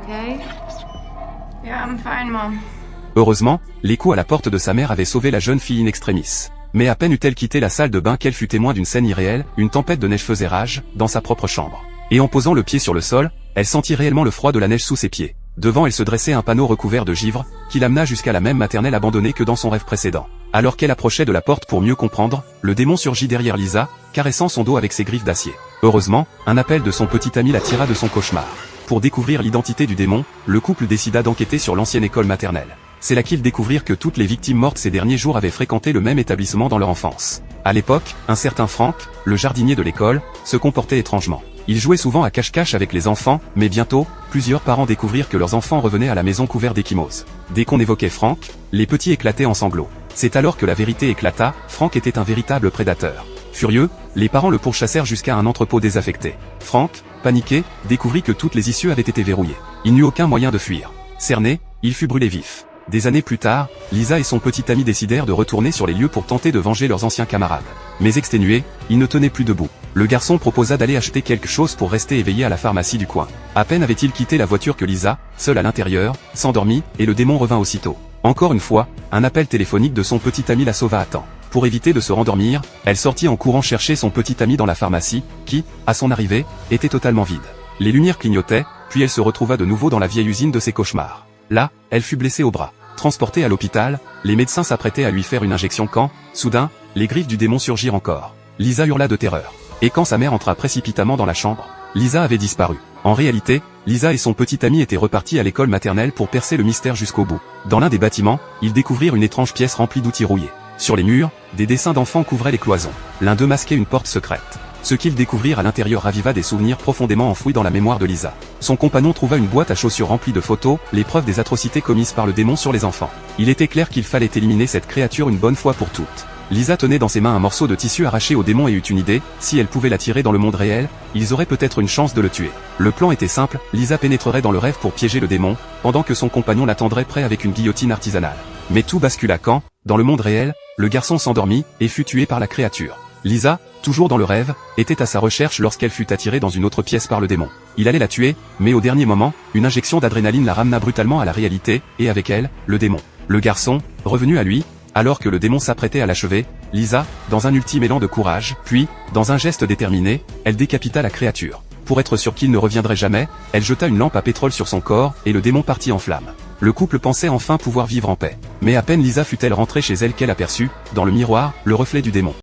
okay? Yeah, I'm fine, Mom. Heureusement, les coups à la porte de sa mère avaient sauvé la jeune fille in extremis. Mais à peine eut-elle quitté la salle de bain qu'elle fut témoin d'une scène irréelle, une tempête de neige faisait rage, dans sa propre chambre. Et en posant le pied sur le sol, elle sentit réellement le froid de la neige sous ses pieds. Devant elle se dressait un panneau recouvert de givre, qui l'amena jusqu'à la même maternelle abandonnée que dans son rêve précédent. Alors qu'elle approchait de la porte pour mieux comprendre, le démon surgit derrière Lisa, caressant son dos avec ses griffes d'acier. Heureusement, un appel de son petit ami la tira de son cauchemar. Pour découvrir l'identité du démon, le couple décida d'enquêter sur l'ancienne école maternelle. C'est là qu'ils découvrirent que toutes les victimes mortes ces derniers jours avaient fréquenté le même établissement dans leur enfance. À l'époque, un certain Frank, le jardinier de l'école, se comportait étrangement. Il jouait souvent à cache-cache avec les enfants, mais bientôt, plusieurs parents découvrirent que leurs enfants revenaient à la maison couverts d'échymoses. Dès qu'on évoquait Frank, les petits éclataient en sanglots. C'est alors que la vérité éclata, Frank était un véritable prédateur. Furieux, les parents le pourchassèrent jusqu'à un entrepôt désaffecté. Frank, paniqué, découvrit que toutes les issues avaient été verrouillées. Il n'eut aucun moyen de fuir. Cerné, il fut brûlé vif. Des années plus tard, Lisa et son petit ami décidèrent de retourner sur les lieux pour tenter de venger leurs anciens camarades. Mais exténués, ils ne tenaient plus debout. Le garçon proposa d'aller acheter quelque chose pour rester éveillé à la pharmacie du coin. À peine avait-il quitté la voiture que Lisa, seule à l'intérieur, s'endormit, et le démon revint aussitôt. Encore une fois, un appel téléphonique de son petit ami la sauva à temps. Pour éviter de se rendormir, elle sortit en courant chercher son petit ami dans la pharmacie, qui, à son arrivée, était totalement vide. Les lumières clignotaient, puis elle se retrouva de nouveau dans la vieille usine de ses cauchemars. Là, elle fut blessée au bras. Transportée à l'hôpital, les médecins s'apprêtaient à lui faire une injection quand, soudain, les griffes du démon surgirent encore. Lisa hurla de terreur. Et quand sa mère entra précipitamment dans la chambre, Lisa avait disparu. En réalité, Lisa et son petit ami étaient repartis à l'école maternelle pour percer le mystère jusqu'au bout. Dans l'un des bâtiments, ils découvrirent une étrange pièce remplie d'outils rouillés. Sur les murs, des dessins d'enfants couvraient les cloisons. L'un d'eux masquait une porte secrète. Ce qu'ils découvrirent à l'intérieur raviva des souvenirs profondément enfouis dans la mémoire de Lisa. Son compagnon trouva une boîte à chaussures remplie de photos, les preuves des atrocités commises par le démon sur les enfants. Il était clair qu'il fallait éliminer cette créature une bonne fois pour toutes. Lisa tenait dans ses mains un morceau de tissu arraché au démon et eut une idée, si elle pouvait l'attirer dans le monde réel, ils auraient peut-être une chance de le tuer. Le plan était simple, Lisa pénétrerait dans le rêve pour piéger le démon, pendant que son compagnon l'attendrait prêt avec une guillotine artisanale. Mais tout bascula quand, dans le monde réel, le garçon s'endormit, et fut tué par la créature. Lisa, toujours dans le rêve, était à sa recherche lorsqu'elle fut attirée dans une autre pièce par le démon. Il allait la tuer, mais au dernier moment, une injection d'adrénaline la ramena brutalement à la réalité, et avec elle, le démon. Le garçon, revenu à lui, alors que le démon s'apprêtait à l'achever, Lisa, dans un ultime élan de courage, puis, dans un geste déterminé, elle décapita la créature. Pour être sûr qu'il ne reviendrait jamais, elle jeta une lampe à pétrole sur son corps, et le démon partit en flammes. Le couple pensait enfin pouvoir vivre en paix. Mais à peine Lisa fut-elle rentrée chez elle qu'elle aperçut, dans le miroir, le reflet du démon.